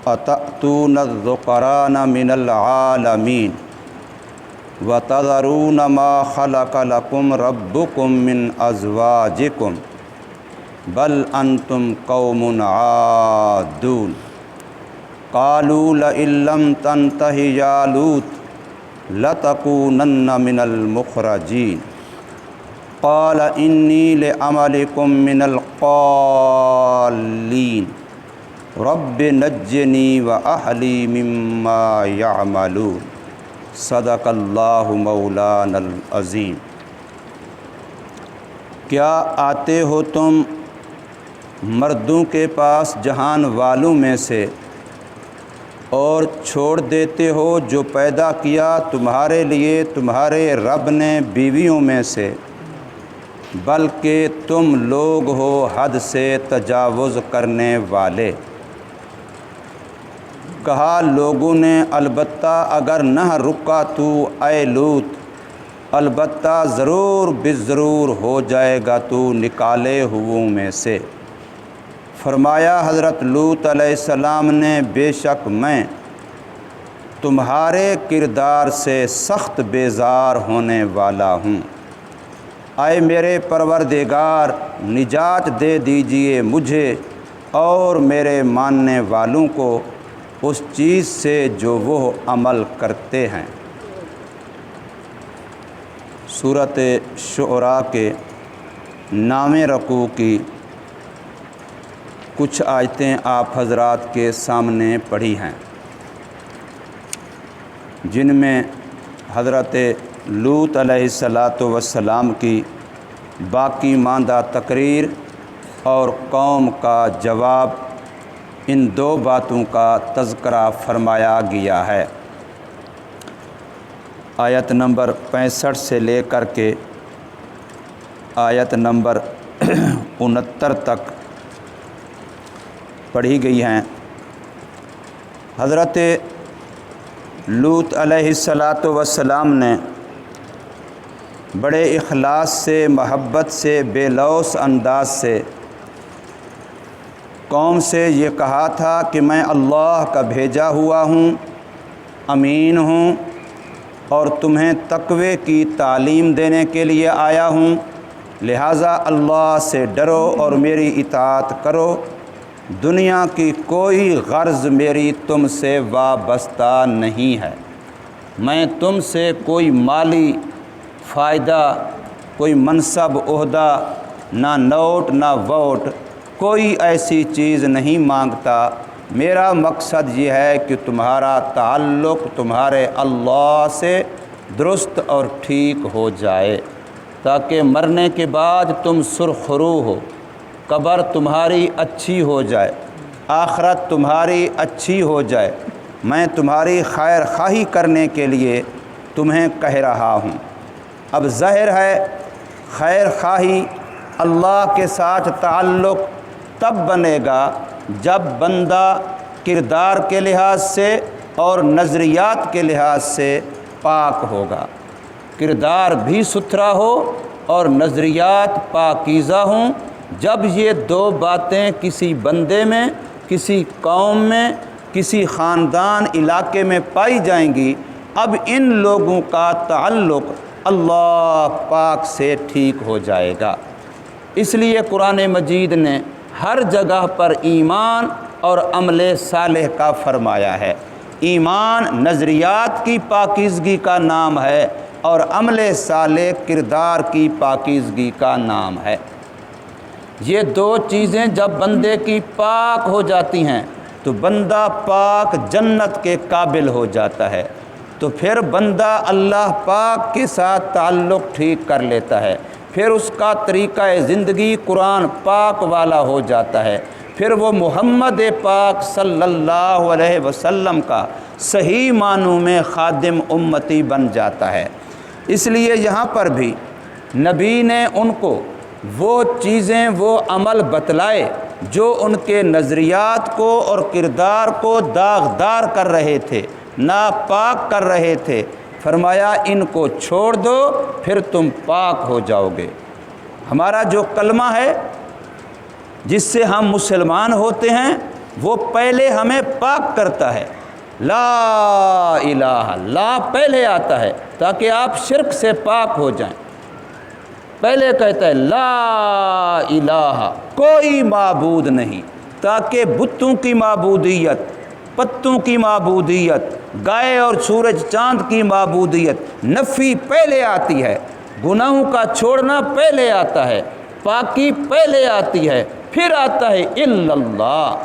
أتأتون الذكران من العالمين وتذرون ما خلق لكم ربكم من أزواجكم بل أنتم قوم عادون قالوا لئن لم تنته يا لوط لتكونن من المخرجين قال إني لعملكم من القالين رب نجنی وأہلی مما یعملون صدق اللہ مولانا العظیم۔ کیا آتے ہو تم مردوں کے پاس جہان والوں میں سے اور چھوڑ دیتے ہو جو پیدا کیا تمہارے لیے تمہارے رب نے بیویوں میں سے، بلکہ تم لوگ ہو حد سے تجاوز کرنے والے۔ کہا لوگوں نے البتہ اگر نہ رکا تو اے لوط، البتہ ضرور بالضرور ہو جائے گا تو نکالے ہوئوں میں سے۔ فرمایا حضرت لوط علیہ السلام نے بے شک میں تمہارے کردار سے سخت بیزار ہونے والا ہوں۔ اے میرے پروردگار نجات دے دیجئے مجھے اور میرے ماننے والوں کو اس چیز سے جو وہ عمل کرتے ہیں۔ سورۃ شعراء کے نامِ رکوع کی کچھ آیتیں آپ حضرات کے سامنے پڑھی ہیں، جن میں حضرت لوط علیہ السلام کی باقی ماندہ تقریر اور قوم کا جواب، ان دو باتوں کا تذکرہ فرمایا گیا ہے۔ آیت نمبر 65 سے لے کر کے آیت نمبر 69 تک پڑھی گئی ہیں۔ حضرت لوط علیہ السلام نے بڑے اخلاص سے، محبت سے، بے لوث انداز سے قوم سے یہ کہا تھا کہ میں اللہ کا بھیجا ہوا ہوں، امین ہوں، اور تمہیں تقوی کی تعلیم دینے کے لیے آیا ہوں، لہٰذا اللہ سے ڈرو اور میری اطاعت کرو۔ دنیا کی کوئی غرض میری تم سے وابستہ نہیں ہے، میں تم سے کوئی مالی فائدہ، کوئی منصب عہدہ، نہ نوٹ نہ ووٹ، کوئی ایسی چیز نہیں مانگتا۔ میرا مقصد یہ ہے کہ تمہارا تعلق تمہارے اللہ سے درست اور ٹھیک ہو جائے، تاکہ مرنے کے بعد تم سرخرو ہو، قبر تمہاری اچھی ہو جائے، آخرت تمہاری اچھی ہو جائے۔ میں تمہاری خیر خواہی کرنے کے لیے تمہیں کہہ رہا ہوں۔ اب ظاہر ہے خیر خواہی، اللہ کے ساتھ تعلق تب بنے گا جب بندہ کردار کے لحاظ سے اور نظریات کے لحاظ سے پاک ہوگا، کردار بھی ستھرا ہو اور نظریات پاکیزہ ہوں۔ جب یہ دو باتیں کسی بندے میں، کسی قوم میں، کسی خاندان علاقے میں پائی جائیں گی، اب ان لوگوں کا تعلق اللہ پاک سے ٹھیک ہو جائے گا۔ اس لیے قرآن مجید نے ہر جگہ پر ایمان اور عمل صالح کا فرمایا ہے۔ ایمان نظریات کی پاکیزگی کا نام ہے اور عمل صالح کردار کی پاکیزگی کا نام ہے۔ یہ دو چیزیں جب بندے کی پاک ہو جاتی ہیں تو بندہ پاک جنت کے قابل ہو جاتا ہے، تو پھر بندہ اللہ پاک کے ساتھ تعلق ٹھیک کر لیتا ہے، پھر اس کا طریقہ زندگی قرآن پاک والا ہو جاتا ہے، پھر وہ محمد پاک صلی اللہ علیہ وسلم کا صحیح معنوں میں خادم امتی بن جاتا ہے۔ اس لیے یہاں پر بھی نبی نے ان کو وہ چیزیں، وہ عمل بتلائے جو ان کے نظریات کو اور کردار کو داغدار کر رہے تھے، ناپاک کر رہے تھے۔ فرمایا ان کو چھوڑ دو پھر تم پاک ہو جاؤ گے۔ ہمارا جو کلمہ ہے جس سے ہم مسلمان ہوتے ہیں وہ پہلے ہمیں پاک کرتا ہے۔ لا الہ، لا پہلے آتا ہے تاکہ آپ شرک سے پاک ہو جائیں۔ پہلے کہتا ہے لا الہ، کوئی معبود نہیں، تاکہ بتوں کی معبودیت، پتوں کی معبودیت، گائے اور سورج چاند کی معبودیت، نفی پہلے آتی ہے، گناہوں کا چھوڑنا پہلے آتا ہے، پاکی پہلے آتی ہے، پھر آتا ہے الا اللہ۔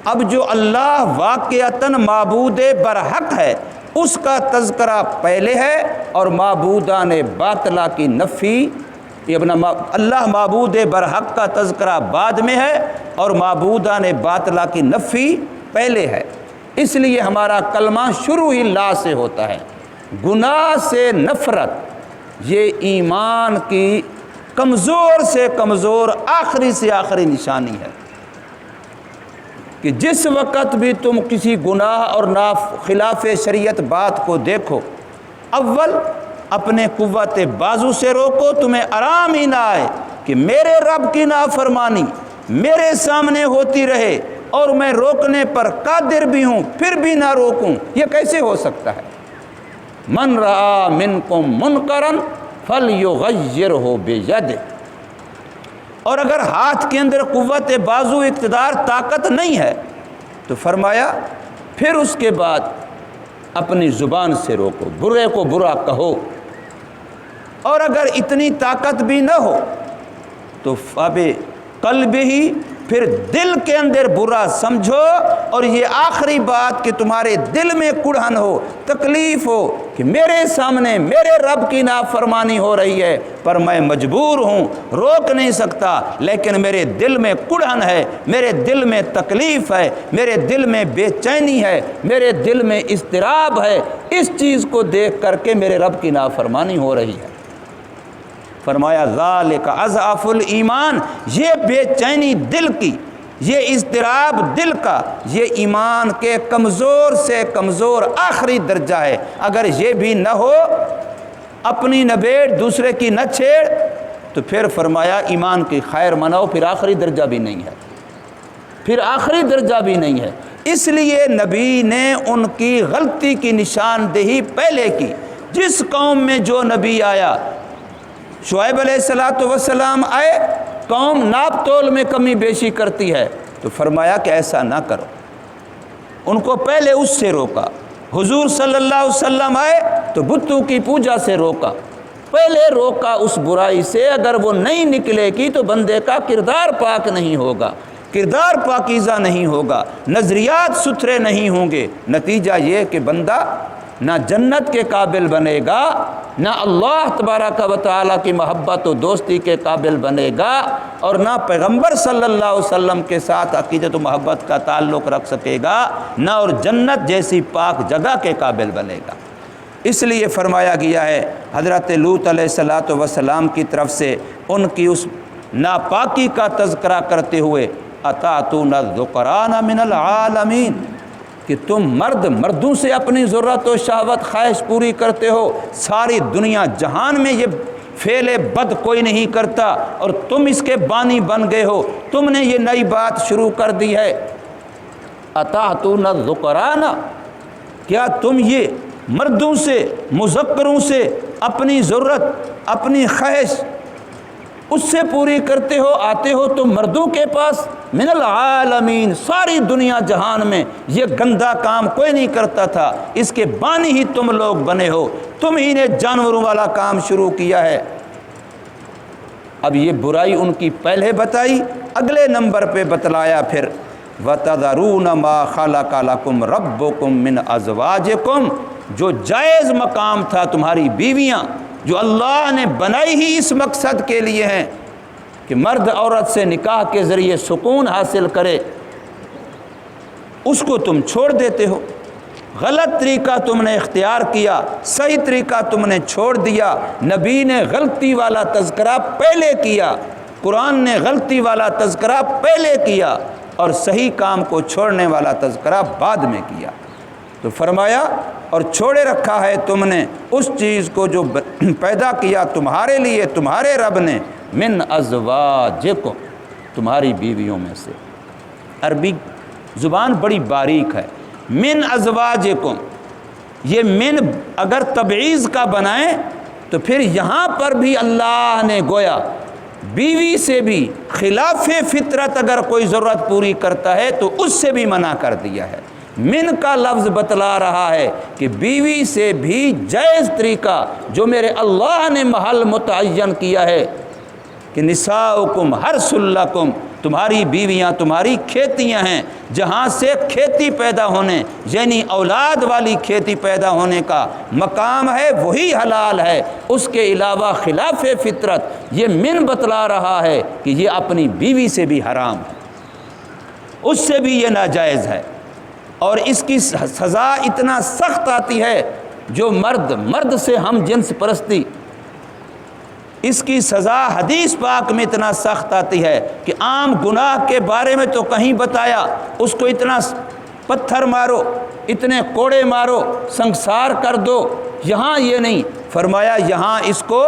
اب جو اللہ واقعتاً معبود برحق ہے اس کا تذکرہ پہلے ہے، اور معبودان باطلہ کی نفی، اللہ معبود برحق کا تذکرہ بعد میں ہے اور معبودان باطلہ کی نفی پہلے ہے۔ اس لیے ہمارا کلمہ شروع ہی لا سے ہوتا ہے۔ گناہ سے نفرت یہ ایمان کی کمزور سے کمزور، آخری سے آخری نشانی ہے کہ جس وقت بھی تم کسی گناہ اور خلاف شریعت بات کو دیکھو، اول اپنے قوت بازو سے روکو، تمہیں آرام ہی نہ آئے کہ میرے رب کی نافرمانی میرے سامنے ہوتی رہے اور میں روکنے پر قادر بھی ہوں پھر بھی نہ روکوں، یہ کیسے ہو سکتا ہے؟ من رأى منکم منکرا فلیغیرہ بیدہ۔ اور اگر ہاتھ کے اندر قوت بازو، اقتدار، طاقت نہیں ہے تو فرمایا پھر اس کے بعد اپنی زبان سے روکو، برے کو برا کہو، اور اگر اتنی طاقت بھی نہ ہو تو قلب ہی، پھر دل کے اندر برا سمجھو، اور یہ آخری بات کہ تمہارے دل میں کڑھن ہو، تکلیف ہو کہ میرے سامنے میرے رب کی نافرمانی ہو رہی ہے پر میں مجبور ہوں، روک نہیں سکتا، لیکن میرے دل میں کڑھن ہے، میرے دل میں تکلیف ہے، میرے دل میں بے چینی ہے، میرے دل میں اضطراب ہے، اس چیز کو دیکھ کر کے میرے رب کی نافرمانی ہو رہی ہے۔ فرمایا ذالک اضعف الایمان، یہ بے چینی دل کی، یہ اضطراب دل کا، یہ ایمان کے کمزور سے کمزور آخری درجہ ہے۔ اگر یہ بھی نہ ہو، اپنی نہ بیٹھ، دوسرے کی نہ چھیڑ، تو پھر فرمایا ایمان کی خیر مناؤ، پھر آخری درجہ بھی نہیں ہے، پھر آخری درجہ بھی نہیں ہے۔ اس لیے نبی نے ان کی غلطی کی نشاندہی پہلے کی۔ جس قوم میں جو نبی آیا، شعیب علیہ السلام آئے، قوم ناپ تول میں کمی بیشی کرتی ہے، تو فرمایا کہ ایسا نہ کرو، ان کو پہلے اس سے روکا۔ حضور صلی اللہ علیہ وسلم آئے تو بتوں کی پوجا سے روکا، پہلے روکا اس برائی سے۔ اگر وہ نہیں نکلے گی تو بندے کا کردار پاک نہیں ہوگا، کردار پاکیزہ نہیں ہوگا، نظریات ستھرے نہیں ہوں گے، نتیجہ یہ کہ بندہ نہ جنت کے قابل بنے گا، نہ اللہ تبارک و تعالیٰ کی محبت و دوستی کے قابل بنے گا، اور نہ پیغمبر صلی اللہ علیہ وسلم کے ساتھ عقیدت و محبت کا تعلق رکھ سکے گا، نہ اور جنت جیسی پاک جگہ کے قابل بنے گا۔ اس لیے فرمایا گیا ہے حضرت لوط علیہ السلام کی طرف سے ان کی اس ناپاکی کا تذکرہ کرتے ہوئے اتاتون الذکران من العالمین، کہ تم مردوں سے اپنی ضرورت و شہوت خواہش پوری کرتے ہو، ساری دنیا جہان میں یہ فعل بد کوئی نہیں کرتا اور تم اس کے بانی بن گئے ہو، تم نے یہ نئی بات شروع کر دی ہے۔ اتاتون الذکران، کیا تم یہ مردوں سے، مذکروں سے اپنی ضرورت، اپنی خواہش اس سے پوری کرتے ہو، آتے ہو تم مردوں کے پاس؟ من العالمین، ساری دنیا جہان میں یہ گندا کام کوئی نہیں کرتا تھا، اس کے بانی ہی تم لوگ بنے ہو، تم ہی نے جانوروں والا کام شروع کیا ہے۔ اب یہ برائی ان کی پہلے بتائی، اگلے نمبر پہ بتلایا پھر وَتَذَرُونَ مَا خَلَقَ لَكُمْ رَبُّكُمْ مِنْ أَزْوَاجِكُمْ، جو جائز مقام تھا تمہاری بیویاں، جو اللہ نے بنائی ہی اس مقصد کے لیے ہیں کہ مرد عورت سے نکاح کے ذریعے سکون حاصل کرے، اس کو تم چھوڑ دیتے ہو۔ غلط طریقہ تم نے اختیار کیا، صحیح طریقہ تم نے چھوڑ دیا۔ نبی نے غلطی والا تذکرہ پہلے کیا، قرآن نے غلطی والا تذکرہ پہلے کیا، اور صحیح کام کو چھوڑنے والا تذکرہ بعد میں کیا۔ تو فرمایا اور چھوڑے رکھا ہے تم نے اس چیز کو جو پیدا کیا تمہارے لیے تمہارے رب نے، من ازواجکم، تمہاری بیویوں میں سے۔ عربی زبان بڑی باریک ہے۔ من ازواجکم، یہ من اگر تبعیض کا بنائیں تو پھر یہاں پر بھی اللہ نے گویا بیوی سے بھی خلاف فطرت اگر کوئی ضرورت پوری کرتا ہے تو اس سے بھی منع کر دیا ہے۔ من کا لفظ بتلا رہا ہے کہ بیوی سے بھی جائز طریقہ جو میرے اللہ نے محل متعین کیا ہے کہ نساؤکم حرث لکم، تمہاری بیویاں تمہاری کھیتیاں ہیں، جہاں سے کھیتی پیدا ہونے یعنی اولاد والی کھیتی پیدا ہونے کا مقام ہے وہی حلال ہے۔ اس کے علاوہ خلاف فطرت یہ من بتلا رہا ہے کہ یہ اپنی بیوی سے بھی حرام ہے، اس سے بھی یہ ناجائز ہے، اور اس کی سزا اتنا سخت آتی ہے جو مرد سے ہم جنس پرستی، اس کی سزا حدیث پاک میں اتنا سخت آتی ہے کہ عام گناہ کے بارے میں تو کہیں بتایا اس کو اتنا پتھر مارو، اتنے کوڑے مارو، سنسار کر دو، یہاں یہ نہیں فرمایا، یہاں اس کو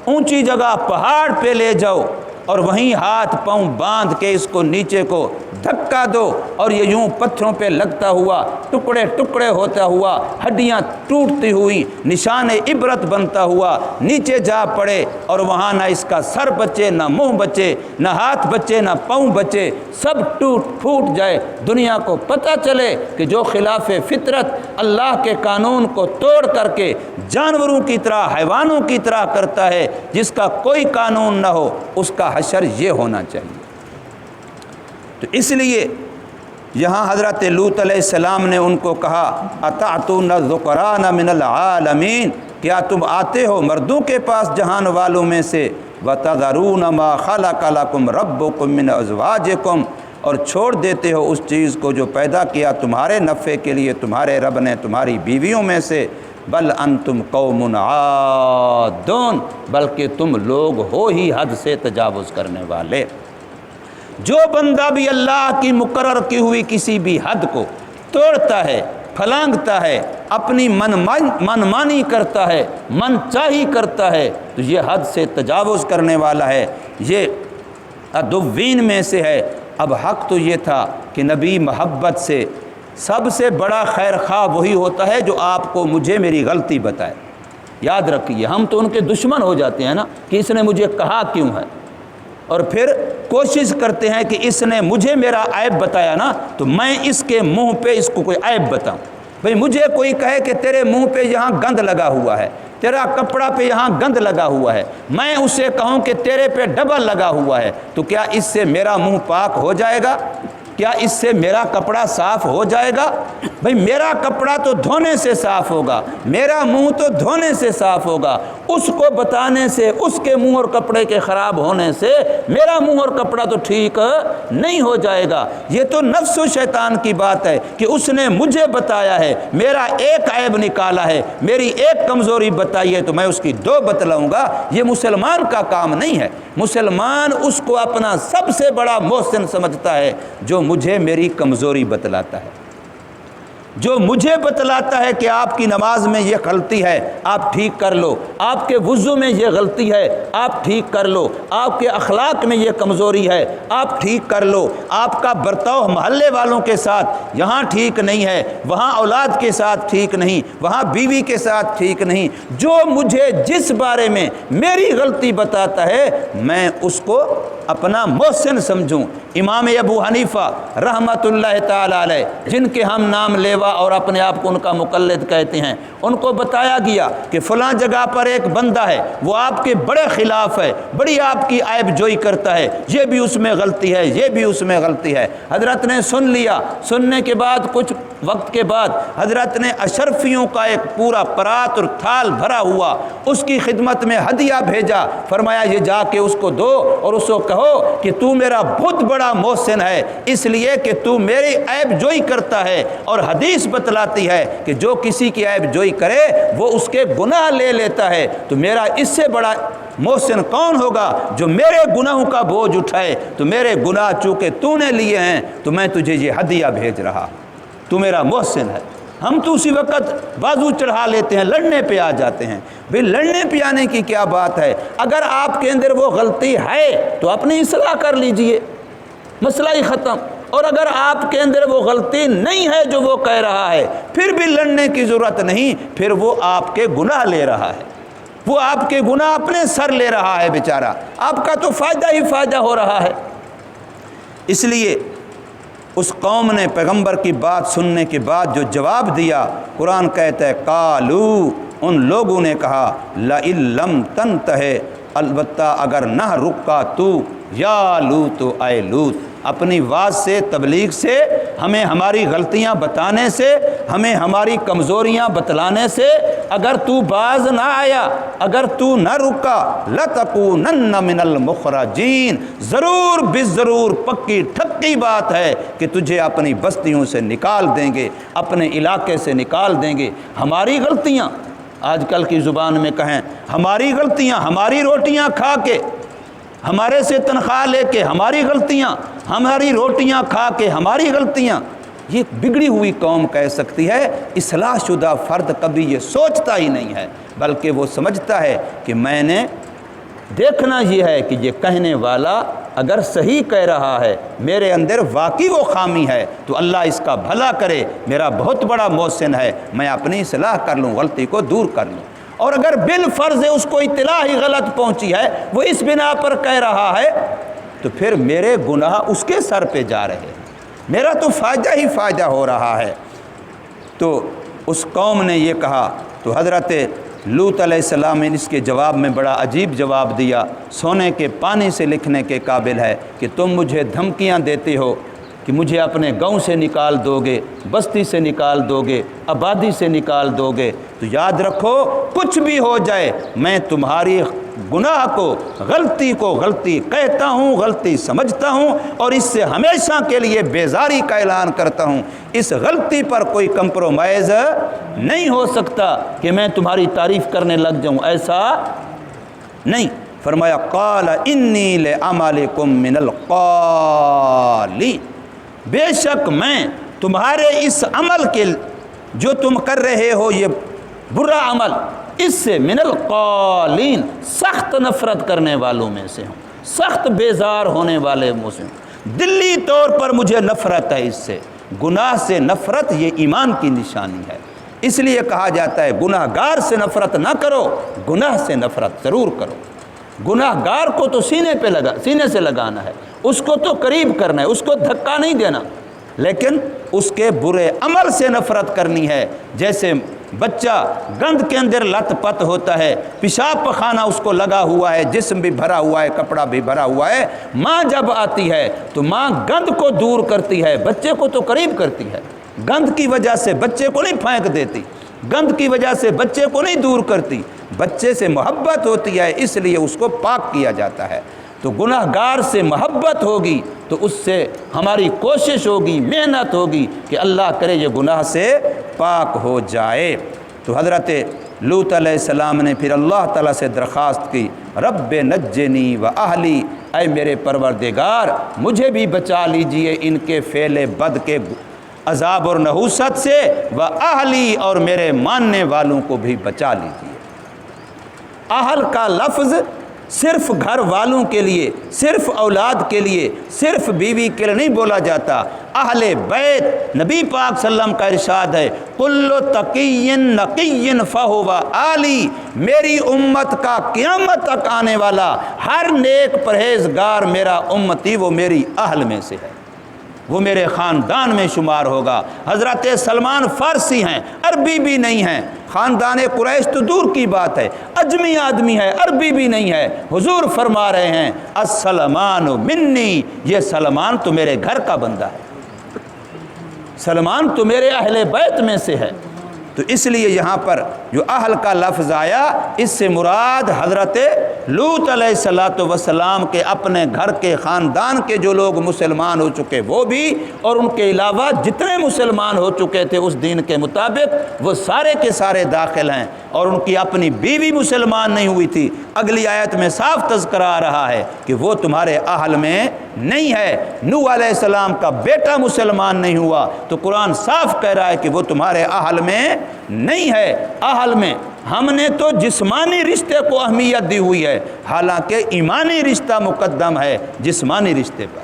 اونچی جگہ پہاڑ پہ لے جاؤ اور وہیں ہاتھ پاؤں باندھ کے اس کو نیچے کو دھکا دو، اور یہ یوں پتھروں پہ لگتا ہوا ٹکڑے ٹکڑے ہوتا ہوا ہڈیاں ٹوٹتی ہوئی نشان عبرت بنتا ہوا نیچے جا پڑے، اور وہاں نہ اس کا سر بچے، نہ منہ بچے، نہ ہاتھ بچے، نہ پاؤں بچے، سب ٹوٹ پھوٹ جائے، دنیا کو پتہ چلے کہ جو خلاف فطرت اللہ کے قانون کو توڑ کر کے جانوروں کی طرح حیوانوں کی طرح کرتا ہے، جس کا کوئی قانون نہ ہو، اس کا حشر یہ ہونا چاہیے۔ تو اس لیے یہاں حضرت لوط علیہ السلام نے ان کو کہا اتعتون الذکران من العالمین، کیا تم آتے ہو مردوں کے پاس جہان والوں میں سے، وتذرون ما خلق لکم ربکم من ازواجکم، اور چھوڑ دیتے ہو اس چیز کو جو پیدا کیا تمہارے نفع کے لیے تمہارے رب نے تمہاری بیویوں میں سے، بل انتم قوم عادون، بلکہ تم لوگ ہو ہی حد سے تجاوز کرنے والے۔ جو بندہ بھی اللہ کی مقرر کی ہوئی کسی بھی حد کو توڑتا ہے، پھلانگتا ہے، اپنی منمانی کرتا ہے، من چاہی کرتا ہے، تو یہ حد سے تجاوز کرنے والا ہے، یہ عدوین میں سے ہے۔ اب حق تو یہ تھا کہ نبی محبت سے سب سے بڑا خیر خواہ وہی ہوتا ہے جو آپ کو مجھے میری غلطی بتائے۔ یاد رکھیے، ہم تو ان کے دشمن ہو جاتے ہیں نا کہ اس نے مجھے کہا کیوں ہے، اور پھر کوشش کرتے ہیں کہ اس نے مجھے میرا عیب بتایا نا تو میں اس کے منہ پہ اس کو کوئی عیب بتاؤں۔ بھئی مجھے کوئی کہے کہ تیرے منہ پہ یہاں گند لگا ہوا ہے، تیرا کپڑا پہ یہاں گند لگا ہوا ہے، میں اسے کہوں کہ تیرے پہ ڈبل لگا ہوا ہے، تو کیا اس سے میرا منہ پاک ہو جائے گا؟ کیا اس سے میرا کپڑا صاف ہو جائے گا؟ بھئی میرا کپڑا تو دھونے سے صاف ہوگا، میرا منہ تو دھونے سے صاف ہوگا، اس کو بتانے سے، اس کے منہ اور کپڑے کے خراب ہونے سے میرا منہ اور کپڑا تو ٹھیک نہیں ہو جائے گا۔ یہ تو نفس و شیطان کی بات ہے کہ اس نے مجھے بتایا ہے، میرا ایک عیب نکالا ہے، میری ایک کمزوری بتائی ہے تو میں اس کی دو بتلاؤں گا۔ یہ مسلمان کا کام نہیں ہے۔ مسلمان اس کو اپنا سب سے بڑا محسن سمجھتا ہے جو مجھے میری کمزوری بتلاتا ہے، جو مجھے بتلاتا ہے کہ آپ کی نماز میں یہ غلطی ہے، آپ ٹھیک کر لو، آپ کے وضو میں یہ غلطی ہے، آپ ٹھیک کر لو، آپ کے اخلاق میں یہ کمزوری ہے، آپ ٹھیک کر لو، آپ کا برتاؤ محلے والوں کے ساتھ یہاں ٹھیک نہیں ہے، وہاں اولاد کے ساتھ ٹھیک نہیں، وہاں بیوی کے ساتھ ٹھیک نہیں، جو مجھے جس بارے میں میری غلطی بتاتا ہے میں اس کو اپنا محسن سمجھوں۔ امام ابو حنیفہ رحمۃ اللہ تعالی علیہ، جن کے ہم نام لیوا اور اپنے آپ کو ان کا مقلد کہتے ہیں، ان کو بتایا گیا کہ فلاں جگہ پر ایک بندہ ہے، وہ آپ کے بڑے خلاف ہے، بڑی آپ کی عیب جوئی کرتا ہے، یہ بھی اس میں غلطی ہے، یہ بھی اس میں غلطی ہے۔ حضرت نے سن لیا، سننے کے بعد کچھ وقت کے بعد حضرت نے اشرفیوں کا ایک پورا پرات اور تھال بھرا ہوا اس کی خدمت میں ہدیہ بھیجا، فرمایا یہ جا کے اس کو دو اور اس کو کہو کہ تو میرا بہت بڑا محسن ہے، اس لیے کہ تو میری عیب جوئی کرتا ہے، اور حدیث بتلاتی ہے کہ جو کسی کی عیب جوئی کرے وہ اس کے گناہ لے لیتا ہے، تو میرا اس سے بڑا محسن کون ہوگا جو میرے گناہوں کا بوجھ اٹھائے؟ تو میرے گناہ چونکہ تو نے لیے ہیں تو میں تجھے یہ ہدیہ بھیج رہا، تو میرا محسن ہے۔ ہم تو اسی وقت بازو چڑھا لیتے ہیں، لڑنے پہ آ جاتے ہیں۔ بھئی لڑنے پہ آنے کی کیا بات ہے؟ اگر آپ کے اندر وہ غلطی ہے تو اپنی اصلاح کر لیجئے، مسئلہ ہی ختم۔ اور اگر آپ کے اندر وہ غلطی نہیں ہے جو وہ کہہ رہا ہے، پھر بھی لڑنے کی ضرورت نہیں، پھر وہ آپ کے گناہ لے رہا ہے، وہ آپ کے گناہ اپنے سر لے رہا ہے بیچارہ، آپ کا تو فائدہ ہی فائدہ ہو رہا ہے۔ اس لیے اس قوم نے پیغمبر کی بات سننے کے بعد جو جواب دیا، قرآن کہتا ہے قالو، ان لوگوں نے کہا لئن لم تنتہ، البتہ اگر نہ رکا تو، یا لوط اے لوط، اپنی واز سے، تبلیغ سے، ہمیں ہماری غلطیاں بتانے سے، ہمیں ہماری کمزوریاں بتلانے سے اگر تو باز نہ آیا، اگر تو نہ رکا، لَتَكُونَنَّ مِنَ الْمُخْرَجِينَ، ضرور بالضرور پکی ٹھکی بات ہے کہ تجھے اپنی بستیوں سے نکال دیں گے، اپنے علاقے سے نکال دیں گے۔ ہماری غلطیاں، آج کل کی زبان میں کہیں ہماری غلطیاں، ہماری روٹیاں کھا کے، ہمارے سے تنخواہ لے کے ہماری غلطیاں، ہماری روٹیاں کھا کے ہماری غلطیاں، یہ بگڑی ہوئی قوم کہہ سکتی ہے۔ اصلاح شدہ فرد کبھی یہ سوچتا ہی نہیں ہے، بلکہ وہ سمجھتا ہے کہ میں نے دیکھنا یہ ہے کہ یہ کہنے والا اگر صحیح کہہ رہا ہے، میرے اندر واقعی وہ خامی ہے تو اللہ اس کا بھلا کرے، میرا بہت بڑا محسن ہے، میں اپنی اصلاح کر لوں، غلطی کو دور کر لوں۔ اور اگر بالفرض اس کو اطلاع ہی غلط پہنچی ہے، وہ اس بنا پر کہہ رہا ہے، تو پھر میرے گناہ اس کے سر پہ جا رہے ہیں، میرا تو فائدہ ہی فائدہ ہو رہا ہے۔ تو اس قوم نے یہ کہا، تو حضرت لوط علیہ السلام نے اس کے جواب میں بڑا عجیب جواب دیا، سونے کے پانی سے لکھنے کے قابل ہے کہ تم مجھے دھمکیاں دیتے ہو کہ مجھے اپنے گاؤں سے نکال دو گے، بستی سے نکال دو گے، آبادی سے نکال دو گے، تو یاد رکھو کچھ بھی ہو جائے میں تمہاری گناہ کو، غلطی کو غلطی کہتا ہوں، غلطی سمجھتا ہوں، اور اس سے ہمیشہ کے لیے بیزاری کا اعلان کرتا ہوں۔ اس غلطی پر کوئی کمپرومائز نہیں ہو سکتا کہ میں تمہاری تعریف کرنے لگ جاؤں، ایسا نہیں۔ فرمایا قال انی لعملکم من القالین، بے شک میں تمہارے اس عمل کے جو تم کر رہے ہو، یہ برا عمل، اس سے من القالین، سخت نفرت کرنے والوں میں سے ہوں، سخت بیزار ہونے والے میں سے ہوں، دلی طور پر مجھے نفرت ہے اس سے۔ گناہ سے نفرت یہ ایمان کی نشانی ہے، اس لیے کہا جاتا ہے گناہ گار سے نفرت نہ کرو، گناہ سے نفرت ضرور کرو۔ گناہ گار کو تو سینے سے لگانا ہے، اس کو تو قریب کرنا ہے، اس کو دھکا نہیں دینا، لیکن اس کے برے عمل سے نفرت کرنی ہے۔ جیسے بچہ گند کے اندر لت پت ہوتا ہے، پیشاب پخانہ اس کو لگا ہوا ہے، جسم بھی بھرا ہوا ہے، کپڑا بھی بھرا ہوا ہے، ماں جب آتی ہے تو ماں گند کو دور کرتی ہے، بچے کو تو قریب کرتی ہے، گند کی وجہ سے بچے کو نہیں پھینک دیتی، گند کی وجہ سے بچے کو نہیں دور کرتی، بچے سے محبت ہوتی ہے، اس لیے اس کو پاک کیا جاتا ہے۔ تو گناہ گار سے محبت ہوگی تو اس سے ہماری کوشش ہوگی، محنت ہوگی کہ اللہ کرے یہ گناہ سے پاک ہو جائے۔ تو حضرت لوط علیہ السلام نے پھر اللہ تعالیٰ سے درخواست کی، رب نجنی و اہلی، اے میرے پروردگار مجھے بھی بچا لیجئے ان کے فعل بد کے عذاب اور نحوست سے، و اہلی، اور میرے ماننے والوں کو بھی بچا لیجئے۔ اہل کا لفظ صرف گھر والوں کے لیے، صرف اولاد کے لیے، صرف بیوی کے لیے نہیں بولا جاتا۔ اہل بیت، نبی پاک صلی اللہ علیہ وسلم کا ارشاد ہے کل تقی نقی فہو آلی، میری امت کا قیامت تک آنے والا ہر نیک پرہیزگار میرا امتی، وہ میری اہل میں سے ہے، وہ میرے خاندان میں شمار ہوگا۔ حضرت سلمان فارسی ہیں، عربی بھی نہیں ہیں، خاندان قریش تو دور کی بات ہے، اجمی آدمی ہے، عربی بھی نہیں ہے۔ حضور فرما رہے ہیں السلمان منی، یہ سلمان تو میرے گھر کا بندہ ہے، سلمان تو میرے اہل بیت میں سے ہے۔ تو اس لیے یہاں پر جو اہل کا لفظ آیا، اس سے مراد حضرت لوط علیہ السلام کے اپنے گھر کے خاندان کے جو لوگ مسلمان ہو چکے وہ بھی، اور ان کے علاوہ جتنے مسلمان ہو چکے تھے اس دین کے مطابق، وہ سارے کے سارے داخل ہیں، اور ان کی اپنی بیوی مسلمان نہیں ہوئی تھی۔ اگلی آیت میں صاف تذکرہ آ رہا ہے کہ وہ تمہارے اہل میں نہیں ہے۔ نوح علیہ السلام کا بیٹا مسلمان نہیں ہوا تو قرآن صاف کہہ رہا ہے کہ وہ تمہارے اہل میں نہیں ہے۔ اہل میں ہم نے تو جسمانی رشتے کو اہمیت دی ہوئی ہے، حالانکہ ایمانی رشتہ مقدم ہے جسمانی رشتے پر۔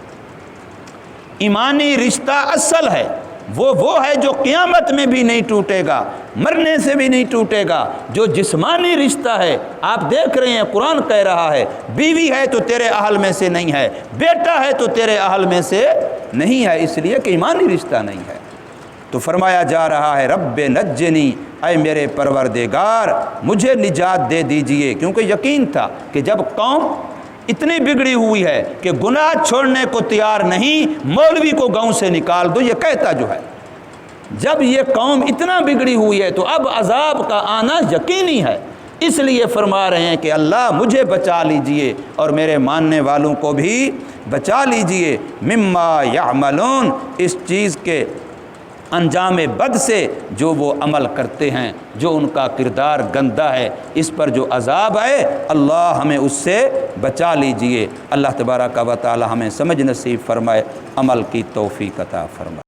ایمانی رشتہ اصل ہے، وہ ہے جو قیامت میں بھی نہیں ٹوٹے گا، مرنے سے بھی نہیں ٹوٹے گا۔ جو جسمانی رشتہ ہے، آپ دیکھ رہے ہیں قرآن کہہ رہا ہے بیوی ہے تو تیرے اہل میں سے نہیں ہے، بیٹا ہے تو تیرے اہل میں سے نہیں ہے، اس لیے کہ ایمانی رشتہ نہیں ہے۔ تو فرمایا جا رہا ہے رب نجنی، اے میرے پروردگار مجھے نجات دے دیجئے، کیونکہ یقین تھا کہ جب قوم اتنی بگڑی ہوئی ہے کہ گناہ چھوڑنے کو تیار نہیں، مولوی کو گاؤں سے نکال دو، یہ کہتا جو ہے۔ جب یہ قوم اتنا بگڑی ہوئی ہے تو اب عذاب کا آنا یقینی ہے، اس لیے فرما رہے ہیں کہ اللہ مجھے بچا لیجئے اور میرے ماننے والوں کو بھی بچا لیجئے مما یعملون، اس چیز کے انجام بد سے جو وہ عمل کرتے ہیں، جو ان کا کردار گندہ ہے، اس پر جو عذاب ہے اللہ ہمیں اس سے بچا لیجئے۔ اللہ تبارک و تعالی ہمیں سمجھ نصیب فرمائے، عمل کی توفیق عطا فرمائے۔